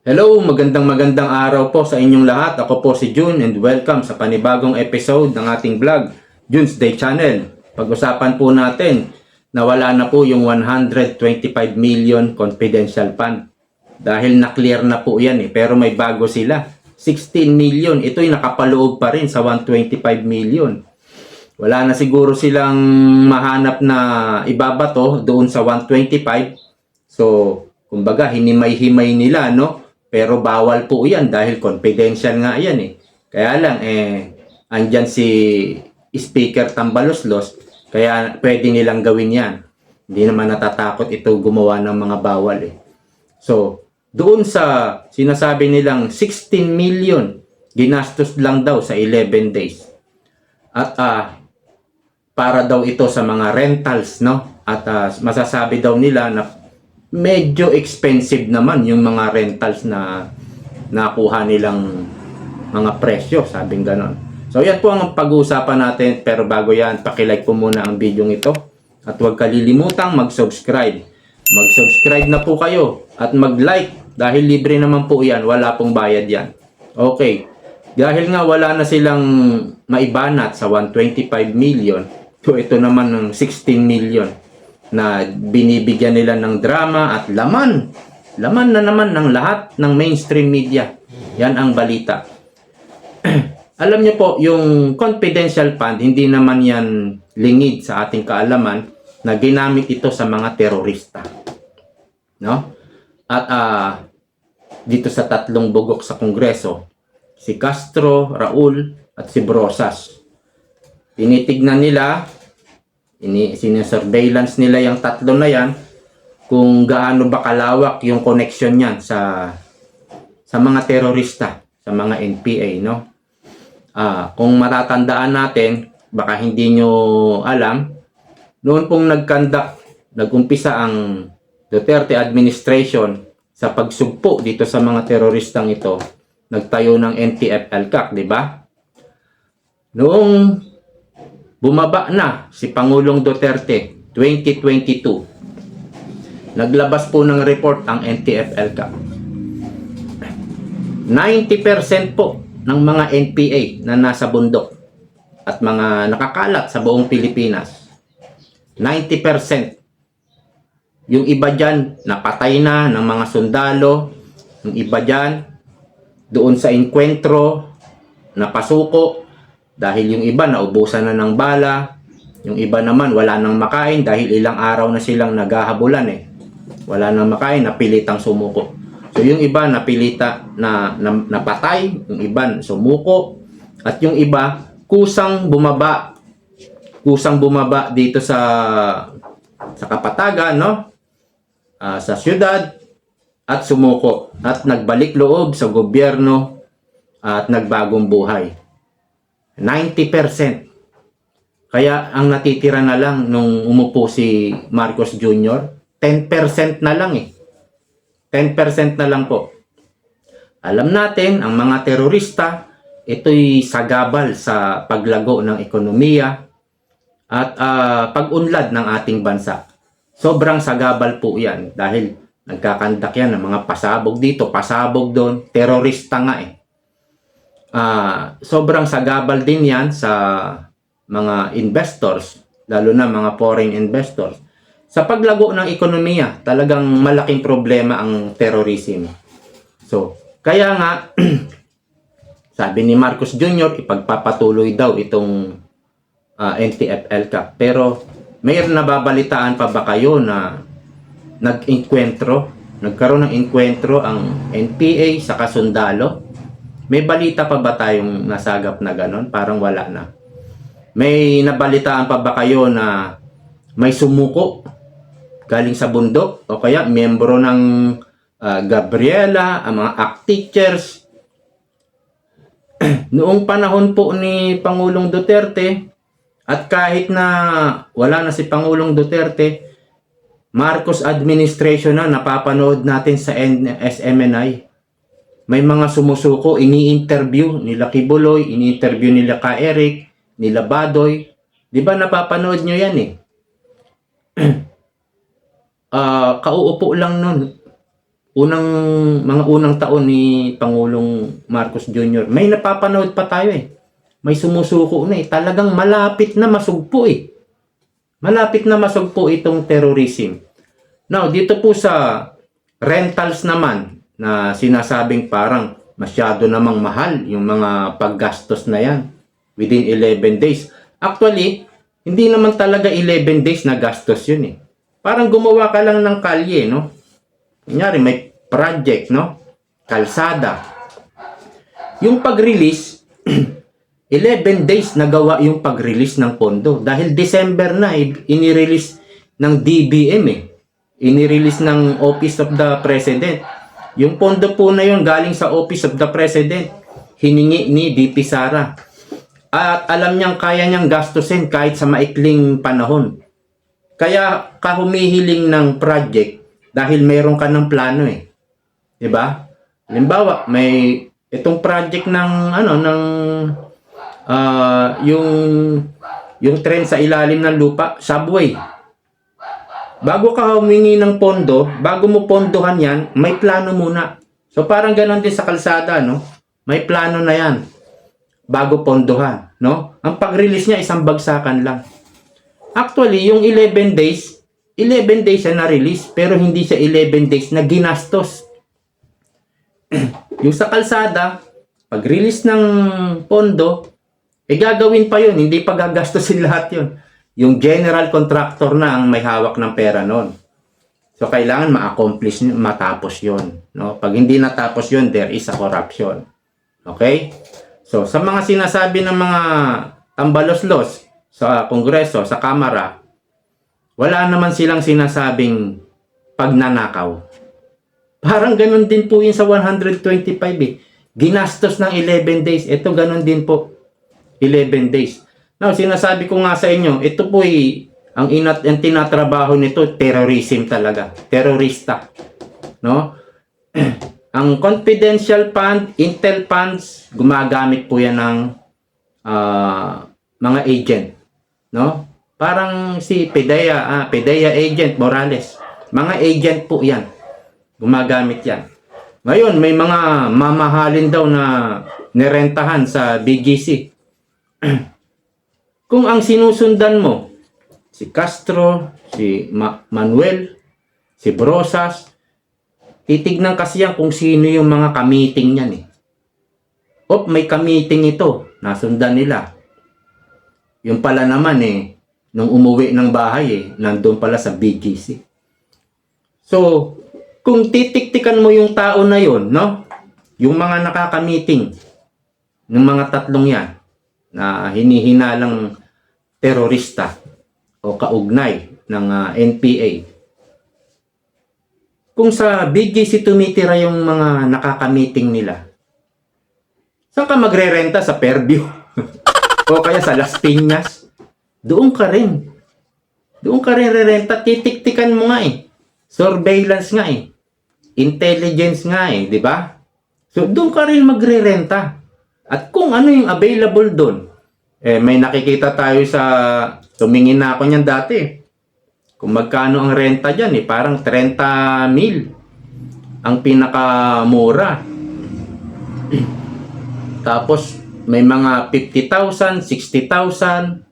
Hello, magandang araw po sa inyong lahat. Ako po si June and welcome sa panibagong episode ng ating vlog, June's Day Channel. Pag-usapan po natin na wala na po yung 125 million confidential fund. Dahil na-clear na po yan pero may bago sila. 16 million, ito'y nakapaloob pa rin sa 125 million. Wala na siguro silang mahanap na ibabato doon sa 125. So, kumbaga, hinimay-himay nila, no? Pero bawal po yan dahil confidential nga yan Kaya lang, andyan si Speaker Tambaloslos, kaya pwede nilang gawin yan. Hindi naman natatakot ito gumawa ng mga bawal So, doon sa sinasabi nilang 16 million, ginastos lang daw sa 11 days. At para daw ito sa mga rentals, no? At masasabi daw nila na medyo expensive naman yung mga rentals na nakuha nilang mga presyo, sabing ganon. So yan po ang pag-uusapan natin, pero bago yan, pakilike po muna ang video ito at huwag kalilimutang mag-subscribe. Mag-subscribe na po kayo at mag-like dahil libre naman po yan, wala pong bayad yan. Okay, dahil nga wala na silang maibanat sa 125 million, so ito naman ng 16 million na binibigyan nila ng drama at laman. Laman na naman ng lahat ng mainstream media. Yan ang balita. Alam niyo po, yung confidential fund, hindi naman yan lingid sa ating kaalaman na ginamit ito sa mga terorista. No? At dito sa tatlong bugok sa Kongreso, si Castro, Raul, at si Brosas. Tinitignan nila, sinesurveillance nila yung tatlo na yan kung gaano ba kalawak yung connection niyan sa mga terorista, sa mga NPA, no? Kung matatandaan natin, baka hindi nyo alam, noon pong nag-umpisa ang Duterte administration sa pagsugpo dito sa mga teroristang ito, nagtayo ng NTF-ELCAC, di ba? Noong bumaba na si Pangulong Duterte 2022. Naglabas po ng report ang NTF-ELCAC. 90% po ng mga NPA na nasa bundok at mga nakakalat sa buong Pilipinas. 90%. Yung iba dyan, napatay na ng mga sundalo. Yung iba dyan, doon sa enkwentro, napasuko. Dahil yung iba naubusan na ng bala, yung iba naman wala nang makain dahil ilang araw na silang naghahabulan Wala nang makain, napilitang sumuko. So yung iba napilita na napatay, yung iba sumuko, at yung iba kusang bumaba dito sa Kapatagan, no? Sa syudad at sumuko at nagbalik loob sa gobyerno at nagbagong buhay. 90%. Kaya ang natitira na lang nung umupo si Marcos Jr., 10% na lang 10% na lang po. Alam natin, ang mga terorista, ito'y sagabal sa paglago ng ekonomiya at pag-unlad ng ating bansa. Sobrang sagabal po yan dahil nagkakandak yan ng mga pasabog dito, pasabog doon, terorista nga sobrang sagabal din yan sa mga investors, lalo na mga foreign investors. Sa paglago ng ekonomiya, talagang malaking problema ang terrorism. So, kaya nga, sabi ni Marcos Jr., ipagpapatuloy daw itong NTF-ELCAC. Pero, may nababalitaan pa ba kayo na nagkaroon ng enkwentro ang NPA sa kasundalo? May balita pa ba tayong nasagap na ganon? Parang wala na. May nabalitaan pa ba kayo na may sumuko galing sa bundok? O kaya miyembro ng Gabriela, ang mga ACT teachers? Noong panahon po ni Pangulong Duterte, at kahit na wala na si Pangulong Duterte, Marcos administration na napapanood natin sa SMNI. May mga sumusuko, ini-interview nila Kibuloy, ini-interview nila Ka Eric, nila Badoy. Di ba napapanood nyo yan kauupo lang nun. mga unang taon ni Pangulong Marcos Jr., may napapanood pa tayo eh. May sumusuko na eh. Talagang malapit na masugpo eh. Malapit na masugpo itong terrorism. Now, dito po sa rentals naman na sinasabing parang masyado namang mahal yung mga paggastos na yan within 11 days. Actually, hindi naman talaga 11 days na gastos yun eh. Parang gumawa ka lang ng kalye, no? Kunyari, may project, no? Kalsada. Yung pag-release, 11 days nagawa yung pag-release ng pondo. Dahil December na, inirelease ng DBM eh. Inirelease ng Office of the President. Yung pondo po na yun galing sa Office of the President. Hiningi ni VP Sara. At alam niyang kaya niyang gastusin kahit sa maikling panahon. Kaya ka humihiling ng project dahil mayroon ka ng plano eh. 'Di ba? Halimbawa, may itong project ng yung tren sa ilalim ng lupa, subway. Bago ka humingi ng pondo, bago mo pondohan yan, may plano muna. So parang ganoon din sa kalsada, no? May plano na yan bago pondohan, no? Ang pag-release niya isang bagsakan lang. Actually, yung 11 days siya na-release, pero hindi siya 11 days na ginastos. Yung sa kalsada, pag-release ng pondo, gagawin pa yun, hindi pa gagastosin lahat yun. Yung general contractor na ang may hawak ng pera noon. So, kailangan ma-accomplish, matapos yun. No? Pag hindi natapos yun, there is a corruption. Okay? So, sa mga sinasabi ng mga tambaloslos sa Kongreso, sa Kamara, wala naman silang sinasabing pagnanakaw. Parang ganun din po yun sa 125 eh. Ginastos ng 11 days. Ito ganun din po. 11 days. Now, sinasabi ko nga sa inyo, ito po ang tinatrabaho nito, terrorism talaga. Terorista. No? Ang confidential fund, intel funds, gumagamit po yan ng mga agent. No? Parang si PDEA agent Morales. Mga agent po yan. Gumagamit yan. Ngayon, may mga mamahalin daw na nirentahan sa BGC. Kung ang sinusundan mo, si Castro, si Manuel, si Brosas, titignan kasi yan kung sino yung mga kamiting niyan eh. May kamiting ito, nasundan nila. Yung pala naman eh, nung umuwi ng bahay eh, nandun pala sa BGC. So, kung titiktikan mo yung tao na yon, no? Yung mga nakakamiting ng mga tatlong yan na hinihinalang terorista o kaugnay ng NPA. Kung sa BGC tumitira yung mga nakakamiting nila, saan ka magrerenta? Sa Fairview? O kaya sa Las Piñas? Doon ka rin. Doon ka rin rerenta. Titiktikan mo nga eh. Surveillance nga eh. Intelligence nga eh. Di ba? So, doon ka rin magrerenta. At kung ano yung available doon, may nakikita tayo sa, tumingin na ako niyan dati. Kung magkano ang renta dyan eh, parang 30 mil. Ang pinakamura. Tapos, may mga 50,000, 60,000.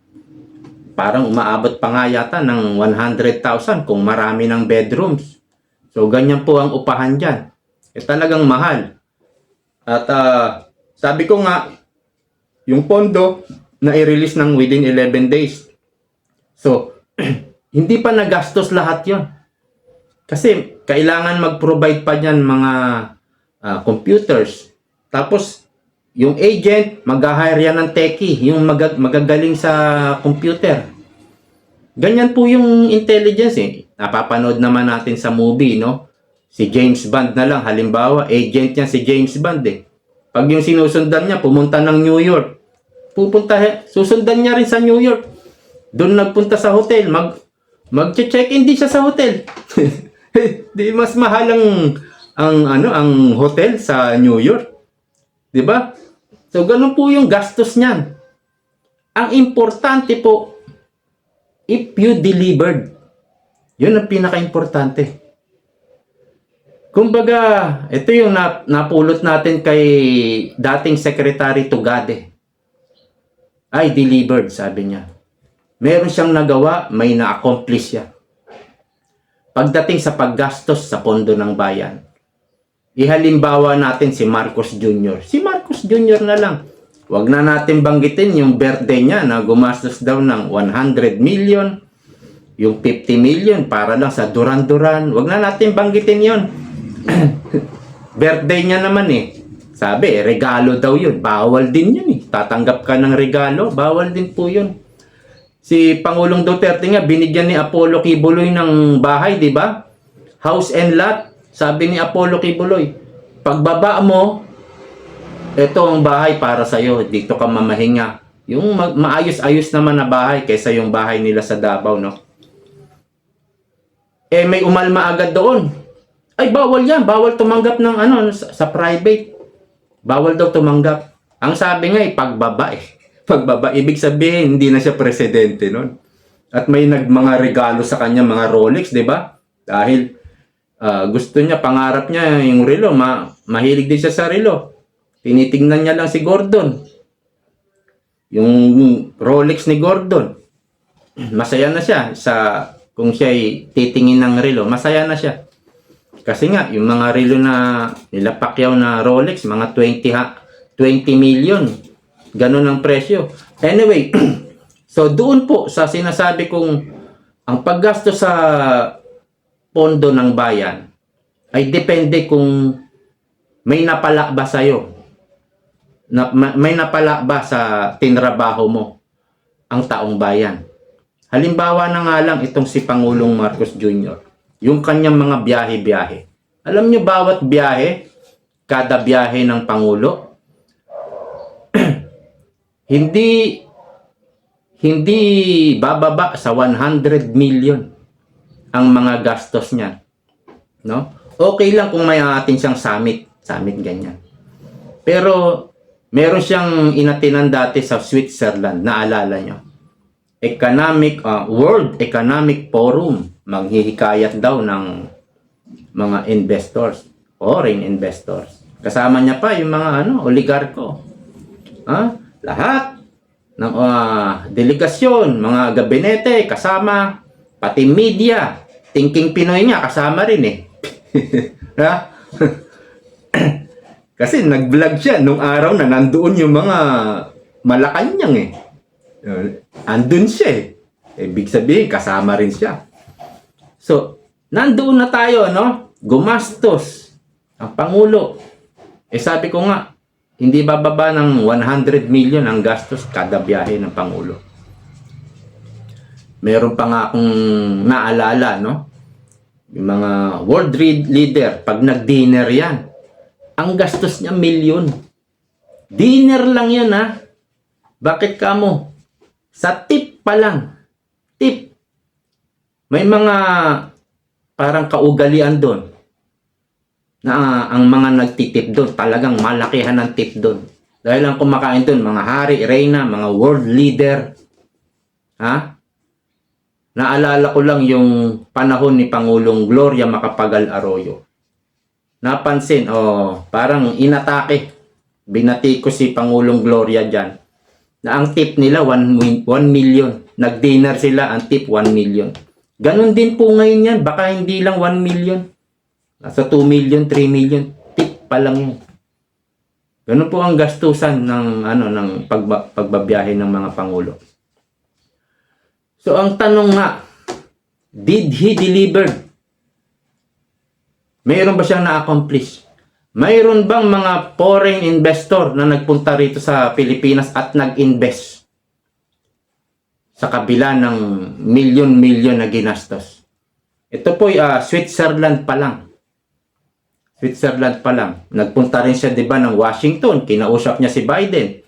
Parang umaabot pa nga yata ng 100,000 kung marami ng bedrooms. So, ganyan po ang upahan dyan. Talagang mahal. At sabi ko nga, yung pondo na i-release ng within 11 days. So, hindi pa nagastos lahat yon. Kasi, kailangan mag-provide pa dyan mga computers. Tapos, yung agent, mag-hire yan ng techie, yung magagaling sa computer. Ganyan po yung intelligence eh. Napapanood naman natin sa movie, no? Si James Bond na lang, halimbawa, agent niya si James Bond eh. Pag yung sinusundan niya, pumunta ng New York. Susundan niya rin sa New York. Doon nagpunta sa hotel, mag-check-in din siya sa hotel. Di mas mahal ang hotel sa New York. 'Di ba? So ganun po yung gastos niyan. Ang importante po, if you delivered. 'Yun ang pinaka-importante. Kumbaga, ito yung napulot natin kay dating Secretary Tugade. Ay, delivered, sabi niya. Meron siyang nagawa, may na-accomplish siya. Pagdating sa paggastos sa pondo ng bayan, ihalimbawa natin si Marcos Jr. Si Marcos Jr. na lang. Huwag na natin banggitin yung birthday niya na gumastos daw ng 100 million, yung 50 million para lang sa Duran-Duran. Huwag na natin banggitin yon. Birthday niya naman eh. Sabi, regalo daw yun. Bawal din yun eh. Tatanggap ka ng regalo, bawal din po yun. Si Pangulong Duterte nga, binigyan ni Apollo Kibuloy ng bahay, di ba? House and lot. Sabi ni Apollo Kibuloy, pagbaba mo, ito ang bahay para sa'yo. Dito ka mamahinga. Yung maayos-ayos naman na bahay kaysa yung bahay nila sa Davao, no? Eh, may umalma agad doon. Ay, bawal yan. Bawal tumanggap ng sa private. Bawal daw tumanggap. Ang sabi nga pagbaba eh. Pagbaba, ibig sabihin, hindi na siya presidente nun. At may mga regalo sa kanya, mga Rolex, di ba? Dahil gusto niya, pangarap niya yung relo. Mahilig din siya sa relo. Tinitingnan niya lang si Gordon. Yung Rolex ni Gordon. Masaya na siya kung siya titingin ng relo. Masaya na siya. Kasi nga, yung mga relo na nila Pacquiao na Rolex, mga 20 million. Ganun ang presyo. Anyway, so doon po sa sinasabi kong ang paggasto sa pondo ng bayan ay depende kung may napala ba sa'yo. May napala ba sa tinrabaho mo ang taong bayan. Halimbawa na nga lang itong si Pangulong Marcos Jr. Yung kanyang mga biyahe-biyahe. Alam nyo, bawat biyahe, kada biyahe ng Pangulo, hindi bababa sa 100 million ang mga gastos niya. No? Okay lang kung may atin siyang summit ganyan. Pero meron siyang inatinan dati sa Switzerland, naalala nyo? World Economic Forum, manghihikayat daw ng mga investors, foreign investors. Kasama niya pa yung mga oligarko. Lahat ng delegasyon, mga gabinete, kasama, pati media, thinking Pinoy niya, kasama rin eh. Kasi nag-vlog siya nung araw na nandoon yung mga Malacanang eh. Andun siya eh. Ibig sabihin, kasama rin siya. So, nandoon na tayo, no? Gumastos ang Pangulo. Sabi ko nga, hindi bababa ng 100 million ang gastos kada biyahe ng Pangulo. Meron pa nga akong naalala, no? Yung mga world leader, pag nag-dinner yan, ang gastos niya milyon. Dinner lang yan, ha? Bakit ka mo? Sa tip pa lang. Tip. May mga parang kaugalian doon na ang mga nagtitip doon, talagang malakihan ng tip doon. Dahil ang kumakain doon, mga hari, reyna, mga world leader. Ha? Naalala ko lang yung panahon ni Pangulong Gloria Macapagal Arroyo. Napansin, parang inatake. Binati ko si Pangulong Gloria dyan. Na ang tip nila 1 million. Nag-dinner sila, ang tip 1 million. Ganon din po ngayon yan. Baka hindi lang 1 million. Nasa 2 million, 3 million. Tip pa lang yun. Ganon po ang gastusan ng pagbabiyahe ng mga Pangulo. So, ang tanong nga, did he deliver? Mayroon ba siyang na-accomplish? Mayroon bang mga foreign investor na nagpunta rito sa Pilipinas at nag-invest sa kabila ng milyon-milyon na ginastos? Ito po Switzerland pa lang. Switzerland pa lang. Nagpunta rin siya, di ba, ng Washington. Kinausap niya si Biden.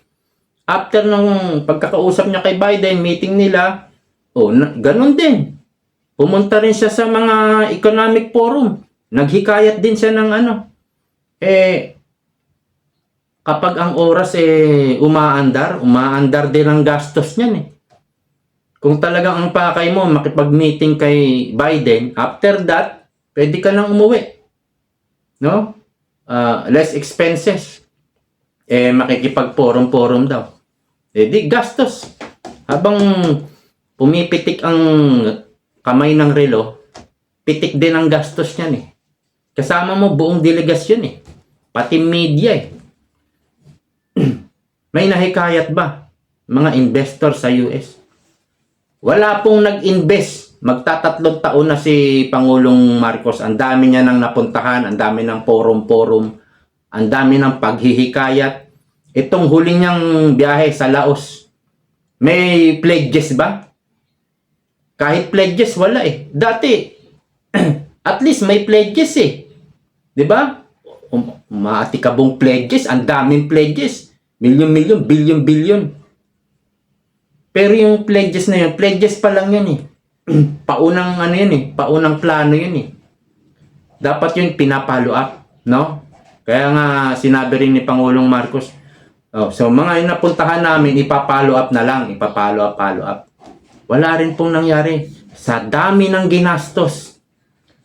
After ng pagkakausap niya kay Biden, meeting nila, ganun din. Pumunta rin siya sa mga economic forum. Naghikayat din siya ng kapag ang oras umaandar din ang gastos niyan eh. Kung talagang ang pakay mo makipag-meeting kay Biden, after that, pwede ka nang umuwi. no? Less expenses. Makikipag-forum-forum daw. Di gastos. Habang pumipitik ang kamay ng relo, pitik din ang gastos niyan eh. Kasama mo buong delegasyon eh. Pati media eh. May nahikayat ba mga investor sa US? Wala pong nag-invest. Magtatatlong taon na si Pangulong Marcos. Ang dami niya nang napuntahan, ang dami ng forum-forum, ang dami ng paghihikayat. Itong huling niyang biyahe sa Laos, may pledges ba? Kahit pledges, wala eh. Dati, at least may pledges eh. Diba? Maatikabong pledges, ang daming pledges. Milyon-milyon, bilyon-bilyon. Pero yung pledges na yun, pledges pa lang yun eh. Paunang ano yun eh, paunang plano yun eh. Dapat yun pinapalo up, no? Kaya nga sinabi rin ni Pangulong Marcos, so mga napuntahan namin, ipapalo up na lang, ipapalo up, follow up. Wala rin pong nangyari sa dami ng ginastos.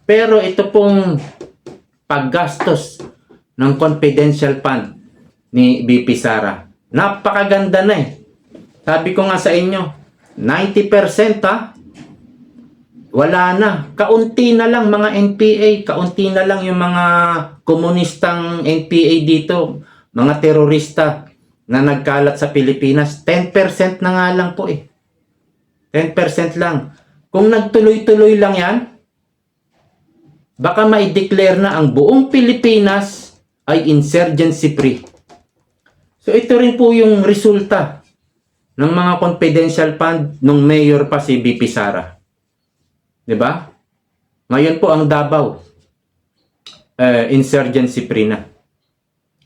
Pero ito pong paggastos ng confidential fund ni BP Sara, napakaganda na eh. Sabi ko nga sa inyo, 90% ha, wala na. Kaunti na lang mga NPA, kaunti na lang yung mga komunistang NPA dito, mga terorista na nagkalat sa Pilipinas. 10% na nga lang po eh. 10% lang. Kung nagtuloy-tuloy lang yan, baka ma-declare na ang buong Pilipinas ay insurgency free. So ito rin po yung resulta ng mga confidential fund nung mayor pa si BP Sara. 'Di ba? Ngayon po ang Davao insurgency free na.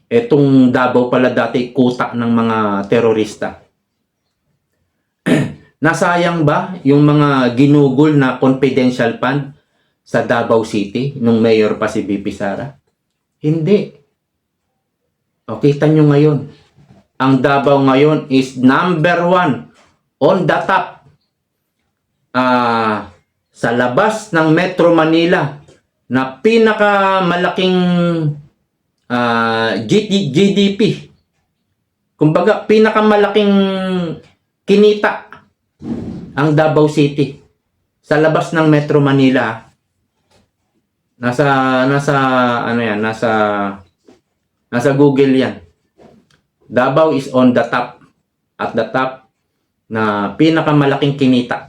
Etong Davao pala dati kuta ng mga terorista. Nasayang ba yung mga ginugol na confidential fund sa Davao City nung mayor pa si BP Sara? Hindi. O kita nyo ngayon, ang Davao ngayon is number 1 on the top sa labas ng Metro Manila na pinakamalaking GDP. Kumbaga, pinakamalaking kinita ang Davao City sa labas ng Metro Manila. Nasa Google yan. Davao is on the top, at the top na pinakamalaking kinita.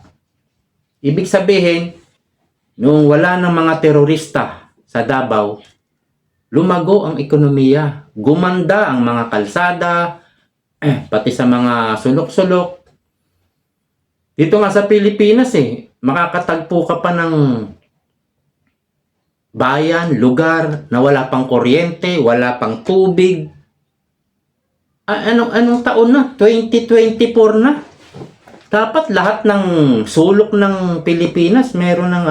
Ibig sabihin, nung wala ng mga terorista sa Davao, lumago ang ekonomiya. Gumanda ang mga kalsada, pati sa mga sulok-sulok. Dito nga sa Pilipinas makakatagpo ka pa ng bayan, lugar na wala pang kuryente, wala pang tubig. Anong taon na? 2024 na. Dapat lahat ng sulok ng Pilipinas meron ng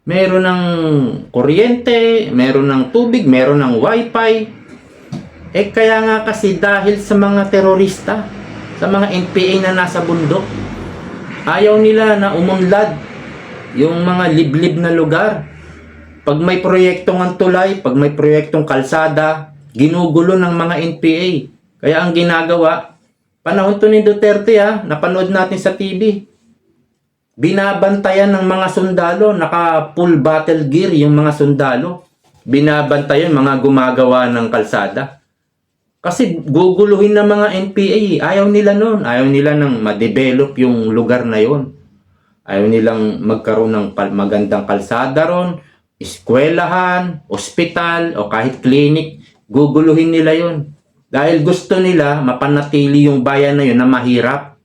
meron ng kuryente, meron ng tubig, meron ng wifi. Kaya nga kasi dahil sa mga terorista, sa mga NPA na nasa bundok, ayaw nila na umunlad yung mga liblib na lugar. Pag may proyektong ang tulay, pag may proyektong kalsada, ginugulo ng mga NPA. Kaya ang ginagawa, panahon to ni Duterte napanood natin sa TV. Binabantayan ng mga sundalo, naka full battle gear yung mga sundalo. Binabantayan mga gumagawa ng kalsada. Kasi guguluhin ng mga NPA. Ayaw nila nun. Ayaw nila nang ma-develop yung lugar na yon. Ayaw nilang magkaroon ng magandang kalsada ron, eskwelahan, ospital, o kahit clinic. Guguluhin nila yon. Dahil gusto nila mapanatili yung bayan na yun na mahirap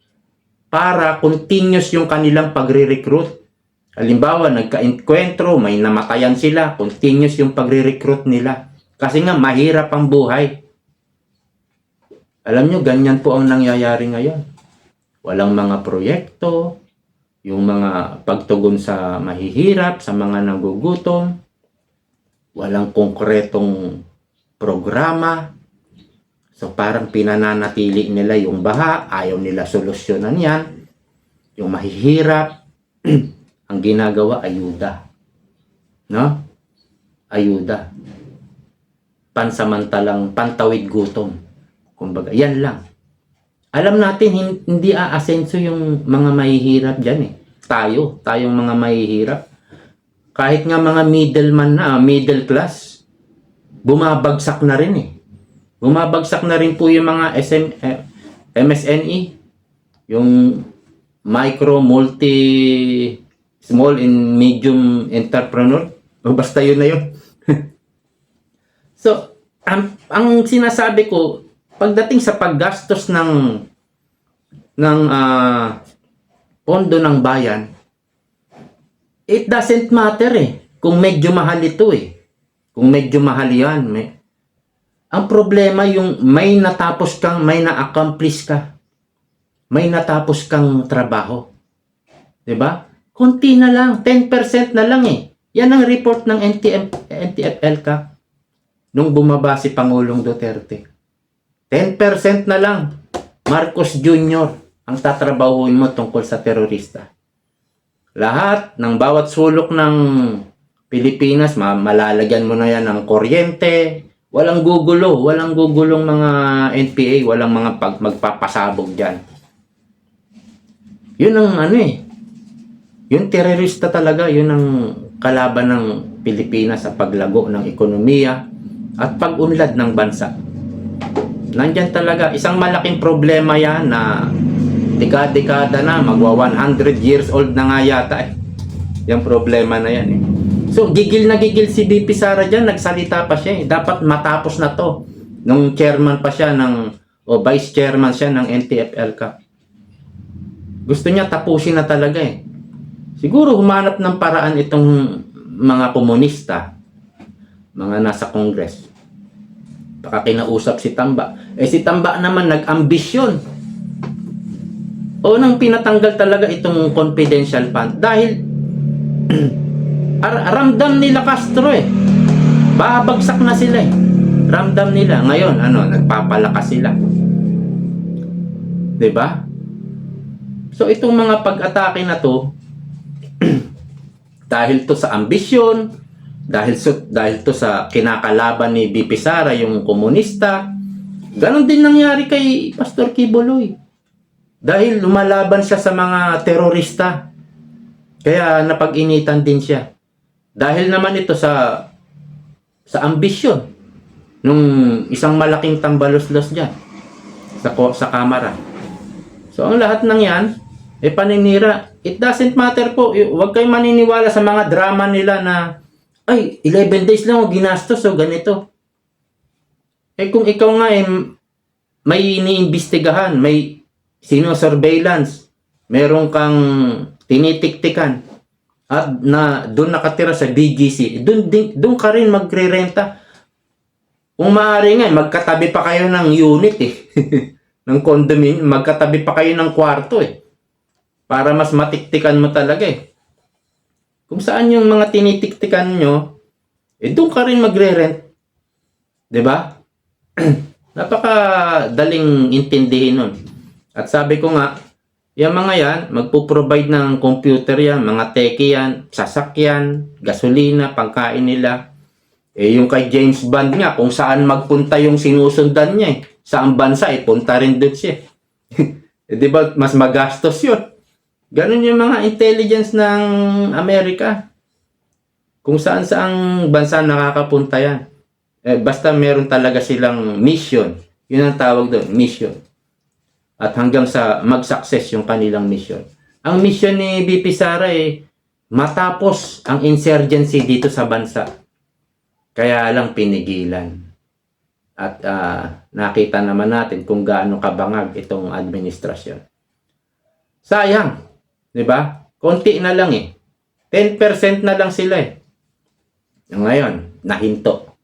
para continuous yung kanilang pagre-recruit. Halimbawa, nagka-enkwentro, may namatayan sila, continuous yung pagre-recruit nila. Kasi nga, mahirap ang buhay. Alam nyo, ganyan po ang nangyayari ngayon. Walang mga proyekto, yung mga pagtugon sa mahihirap, sa mga nagugutom, walang konkretong programa. So parang pinananatili nila yung baha, ayaw nila solusyonan yan. Yung mahihirap, ang ginagawa, ayuda. No? Ayuda. pansamantalang pantawid gutom. Kumbaga, yan lang. Alam natin, hindi aasenso yung mga mahihirap dyan eh. Tayong mga mahihirap. Kahit nga mga middleman na, middle class, bumabagsak na rin eh. Bumabagsak na rin po yung mga MSME, yung micro, multi, small and medium entrepreneur. O basta yun na yun. So, ang sinasabi ko, pagdating sa paggastos ng pondo ng bayan, it doesn't matter eh. Kung medyo mahal ito eh. Kung medyo mahal yan. Ang problema yung may natapos kang, may na-accomplish ka. May natapos kang trabaho. 'Di ba? Konti na lang, 10% na lang eh. Yan ang report ng NTF-ELCA nung bumaba si Pangulong Duterte. 10% na lang, Marcos Jr. ang tatrabahuin mo tungkol sa terorista. Lahat ng bawat sulok ng Pilipinas, malalagyan mo na yan ng kuryente. Walang gugulong mga NPA, walang mga magpapasabog dyan. Yun ang yung terorista talaga, yun ang kalaban ng Pilipinas sa paglago ng ekonomiya at pag-unlad ng bansa. Nandyan talaga, isang malaking problema yan na dekada na, magwa 100 years old na nga yata eh. Yung problema na yan eh. So, gigil na gigil si BP Sara dyan, nagsalita pa siya eh. Dapat matapos na to. Nung chairman pa siya o vice chairman siya ng NTF-ELCA. Gusto niya tapusin na talaga eh. Siguro humanap ng paraan itong mga komunista, mga nasa Congress. Baka kinausap si Tamba. Si Tamba naman nag-ambisyon. Nang pinatanggal talaga itong confidential fund dahil ramdam nila Castro eh. Babagsak na sila eh. Ramdam nila. Ngayon, nagpapalakas sila. 'Di ba? So itong mga pag-atake na to dahil to sa ambisyon, dahil to sa kinakalaban ni BP Sara yung komunista. Ganon din nangyari kay Pastor Quiboloy. Dahil lumalaban siya sa mga terorista. Kaya napag-initan din siya. Dahil naman ito sa ambisyon nung isang malaking tambalos-los diyan sa kamara. So ang lahat ng yan paninira. It doesn't matter po. Huwag kayong maniniwala sa mga drama nila na 11 days lang ginastos ganito. Kung ikaw nga may iniimbestigahan, may sino-surveillance, meron kang tinitiktikan at doon nakatira sa BGC, doon ka rin magre-renta. Kung maaari nga, magkatabi pa kayo ng unit ng condominium, magkatabi pa kayo ng kwarto para mas matiktikan mo talaga Kung saan yung mga tinitiktikan nyo, doon ka rin magre-rent. 'Di ba? Napakadaling intindihin nun. At sabi ko nga, yung mga yan, magpo-provide ng computer yan, mga teki yan, sasakyan, gasolina, pangkain nila. Yung kay James Bond nga, kung saan magpunta yung sinusundan niya Saan bansa, punta rin doon siya. Di ba, mas magastos yun. Ganun yung mga intelligence ng Amerika. Kung saan-saang bansa nakakapunta yan. Basta meron talaga silang mission. Yun ang tawag doon, mission. At hanggang sa mag-success yung kanilang mission. Ang mission ni BP Sara matapos ang insurgency dito sa bansa. Kaya lang pinigilan. At nakita naman natin kung gaano kabangag itong administrasyon. Sayang. 'Di ba? Konti na lang 10% na lang sila Ngayon, nahinto.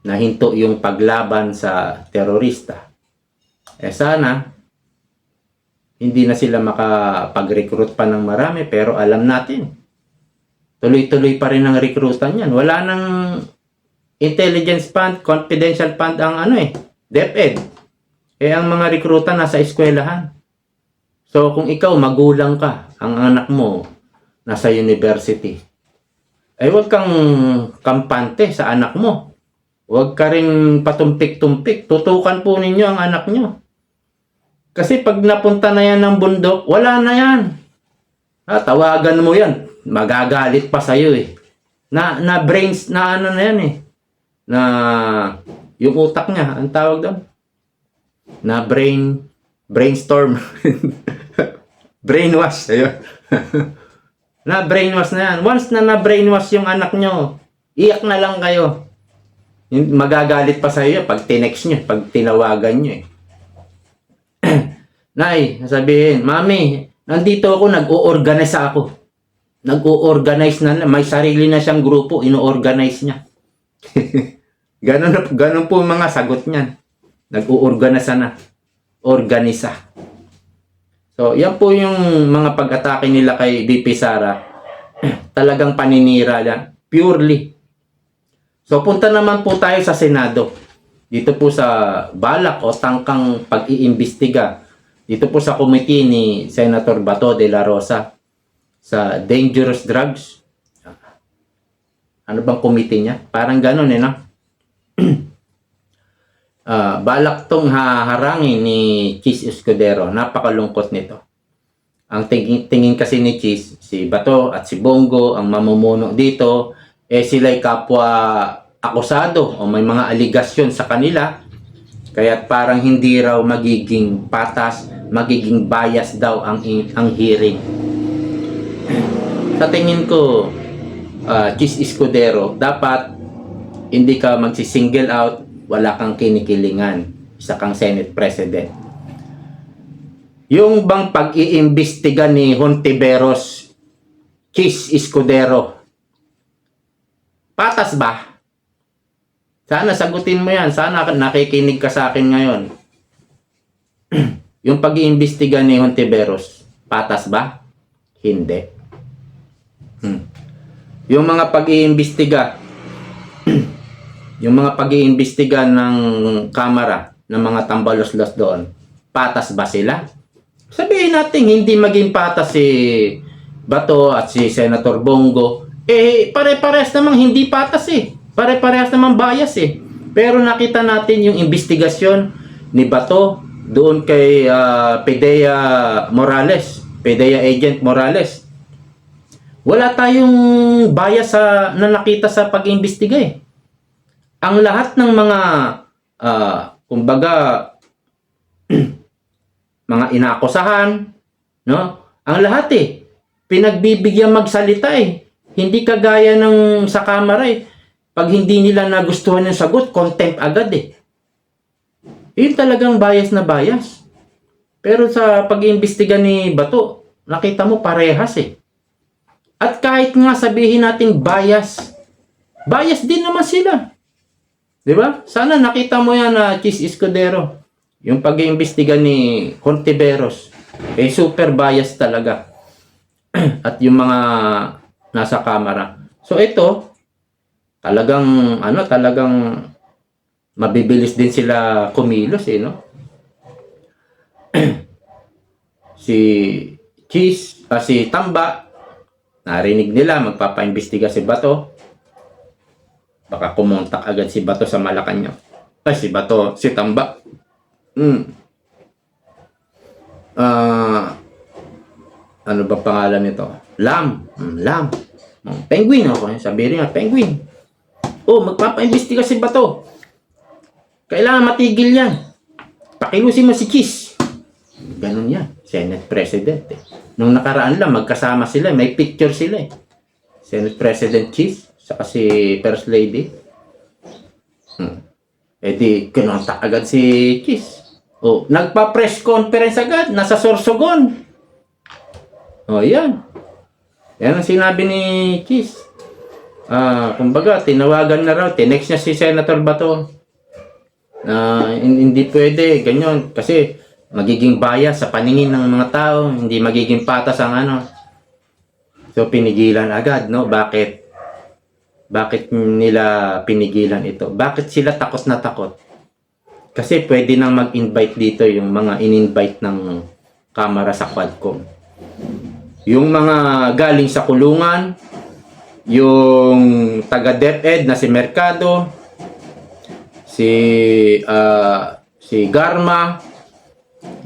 Nahinto yung paglaban sa terorista. Sana hindi na sila makapag-recruit pa ng marami, pero alam natin, tuloy-tuloy pa rin ang recruitan yan. Wala nang intelligence fund, confidential fund ang DepEd. Ang mga recruitan nasa eskwelahan. So kung ikaw magulang ka, ang anak mo nasa university, huwag kang kampante sa anak mo. Huwag ka rin patumpik-tumpik. Tutukan po ninyo ang anak nyo. Kasi pag napunta na yan ng bundok, wala na yan. Tawagan mo yan. Magagalit pa sa'yo eh. Na brains, na ano na yan eh. Na yung utak niya, ang tawag doon? Na brainstorm. Brainwash. Ayun. Na brainwash na yan. Once na na-brainwash yung anak nyo, iyak na lang kayo. Magagalit pa sa'yo pag tinext nyo, pag tinawagan nyo eh. Nay, sabihin, Mami, nandito ako, nag-o-organize ako. Nag-o-organize na, may sarili na siyang grupo, ino-organize niya. Ganun po yung mga sagot niyan. Nag-o-organize na. Organisa. So, yan po yung mga pag-atake nila kay VP Sara. Talagang paninira yan. Purely. So, punta naman po tayo sa Senado. Dito po sa balak o tangkang pag-iimbestiga. Dito po sa committee ni Senator Bato de la Rosa sa dangerous drugs. Ano bang committee niya? Parang ganun eh, no? Balak tong haharangin ni Chis Escudero. Napakalungkot nito. Ang tingin kasi ni Chis, si Bato at si Bongo, ang mamumuno dito, sila'y kapwa akusado o may mga aligasyon sa kanila. Kaya parang hindi raw magiging patas, magiging bias daw ang hearing. Sa tingin ko, Chis Escudero, dapat hindi ka magsi-single out, wala kang kinikilingan, isa kang Senate President. Yung bang pag-iimbestiga ni Hontiveros, Chis Escudero, patas ba? Sana sagutin mo yan. Sana nakikinig ka sa akin ngayon. Yung pag-iimbestiga ni Hontiveros, patas ba? Hindi. Yung mga pag-iimbestiga, yung mga pag-iimbestiga ng Kamara, ng mga tambalos-los doon, patas ba sila? Sabihin natin, hindi maging patas si Bato at si Senator Bongo. Pare-parehas namang hindi patas eh. Pare-parehas naman bias eh. Pero nakita natin yung investigasyon ni Bato doon kay PDEA Morales, PDEA Agent Morales. Wala tayong bias na nakita sa pag-imbestiga eh. Ang lahat ng mga kumbaga mga inaakusahan, no? Ang lahat eh pinagbibigyan magsalita eh. Hindi kagaya ng sa Kamara eh. Pag hindi nila nagustuhan yung sagot, contempt agad eh. Yun talagang bias na bias. Pero sa pag-iimbestiga ni Bato, nakita mo parehas eh. At kahit nga sabihin natin bias, bias din naman sila. Diba? Sana nakita mo yan na Chis Escudero. Yung pag-iimbestiga ni Hontiveros, super bias talaga. At yung mga nasa Kamara. So ito, talagang mabibilis din sila kumilos eh, no? Si Chis, si Tamba, narinig nila magpapaimbestiga si Bato. Baka kumontak agad si Bato sa Malacanang. Si Bato, si Tamba. Ano ba pangalan nito? Lam. Penguin ako. Sabi rin nga, Penguin. Magpapaimbestiga si Bato. Kailangan matigil yan. Pakilusin mo si Chis. Ganun yan. Senate President eh. Nung nakaraan lang, magkasama sila. May picture sila eh. Senate President Chis, saka si First Lady. Di, kinontak agad si Chis. Nagpa-press conference agad. Nasa Sorsogon. Yan. Yan ang sinabi ni Chis. Kumbaga, tinawagan na raw. Tinext niya si Senator Bato. Hindi pwede, ganyan. Kasi magiging bias sa paningin ng mga tao. Hindi magiging patas ang ano. So, pinigilan agad, no? Bakit? Bakit nila pinigilan ito? Bakit sila takot na takot? Kasi pwede nang mag-invite dito yung mga in-invite ng Kamara sa Quadcom. Yung mga galing sa kulungan, yung taga-DepEd na si Mercado, si Garma,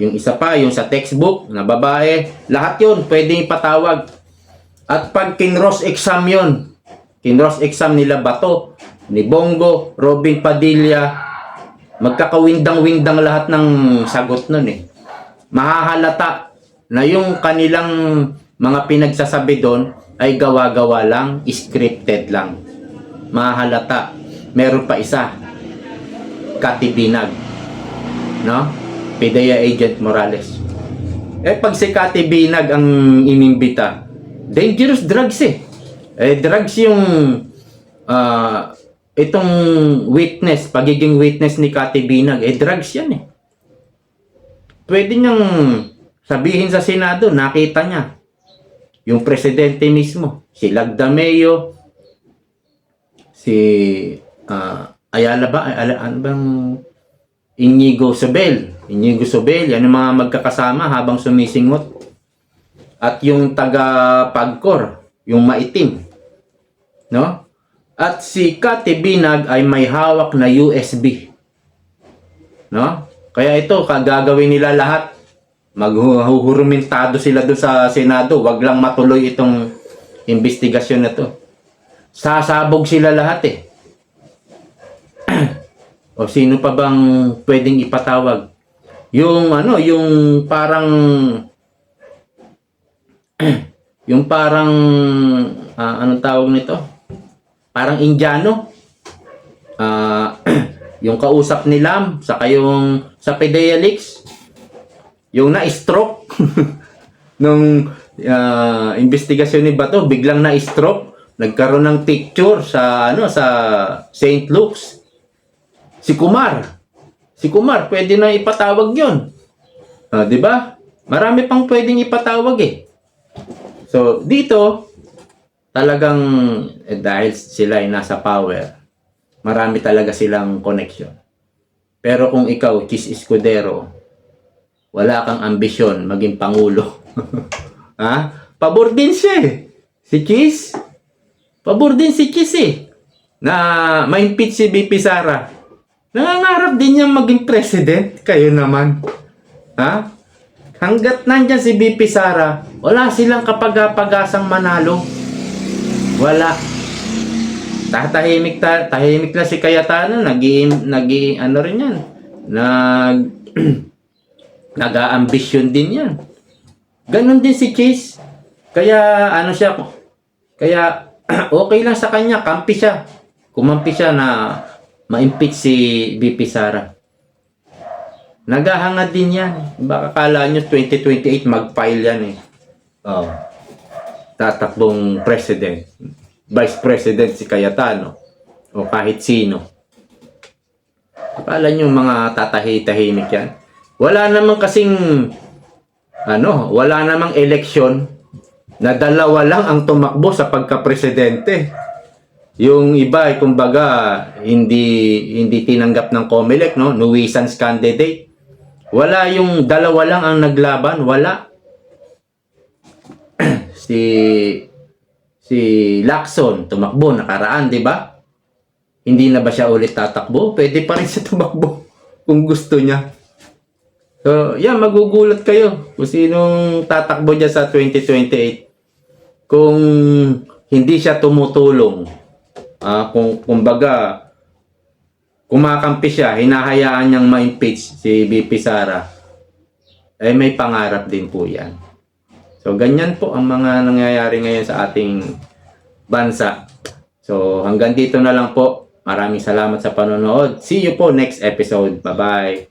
yung isa pa, yung sa textbook na babae, lahat yun pwedeng ipatawag. At pag kinross exam yun, kinross exam nila Bato, ni Bongo, Robin Padilla, magkakawindang-windang lahat ng sagot nun eh. Mahahalata na yung kanilang mga pinagsasabi doon ay gawa-gawa lang, scripted lang. Mahahalata. Meron pa isa, Kati Binag, no? PDEA Agent Morales. Pag si Kati Binag ang inimbita, dangerous drugs eh. Drugs yung itong witness, pagiging witness ni Kati Binag, drugs yan eh. Pwede niyang sabihin sa Senado, nakita niya yung presidente mismo, si Lagdameo, si Ayala ba? Ano bang Inigo Sobel, yan yung mga magkakasama habang sumisingot. At yung taga-Pagcor, yung maitim, no? At si Kati Binag ay may hawak na USB, no? Kaya ito, gagawin nila lahat. Maghuhurumintado sila doon sa Senado. Wag lang matuloy itong investigasyon na to. Sasabog sila lahat eh. O sino pa bang pwedeng ipatawag? Yung yung parang anong tawag nito? Parang Indiano. Yung kausap ni Lam, saka yung sa PDEA Leaks, yung na-stroke nung investigasyon ni Bato, biglang na-stroke, nagkaroon ng picture sa sa St. Luke's. Si Kumar, pwede na ipatawag 'yon. 'Di ba? Marami pang pwedeng ipatawag eh. So, dito talagang dahil sila ay nasa power, marami talaga silang connection. Pero kung ikaw, Chis Escudero, wala kang ambisyon maging pangulo. Ha? Pabor din siya eh. Si Chis. Pabor din si Chis eh. Na ma-impeach si BP Sara. Nangangarap din niyang maging president. Kayo naman. Ha? Hanggat nandyan si BP Sara, wala silang kapag-pagasang manalo. Wala. Tahimik na si Cayetano, ano rin yan. Nag-aambisyon din yan. Ganon din si Chase. Kaya kaya okay lang sa kanya, kampi siya. Kumampi siya na ma-impeach si BP Sara. Naghahangad din yan. Baka kala nyo 2028 mag-file yan eh. Tatakbong president. Vice President si Cayetano. O kahit sino. Akala nyo mga tahimik yan. Wala namang wala namang eleksyon na dalawa lang ang tumakbo sa pagka-presidente. Yung iba ay kumbaga hindi tinanggap ng COMELEC, no? Nuisance candidate. Wala, yung dalawa lang ang naglaban, wala. si Lacson tumakbo nakaraan, 'di ba? Hindi na ba siya ulit tatakbo? Pwede pa rin siya tumakbo kung gusto niya. So, magugulat kayo kung sinong tatakbo niya sa 2028 kung hindi siya tumutulong. Kumbaga, kumakampi siya, hinahayaan niyang ma-impeach si BP Sara. May pangarap din po yan. So, ganyan po ang mga nangyayari ngayon sa ating bansa. So, hanggang dito na lang po. Maraming salamat sa panonood. See you po next episode. Bye-bye.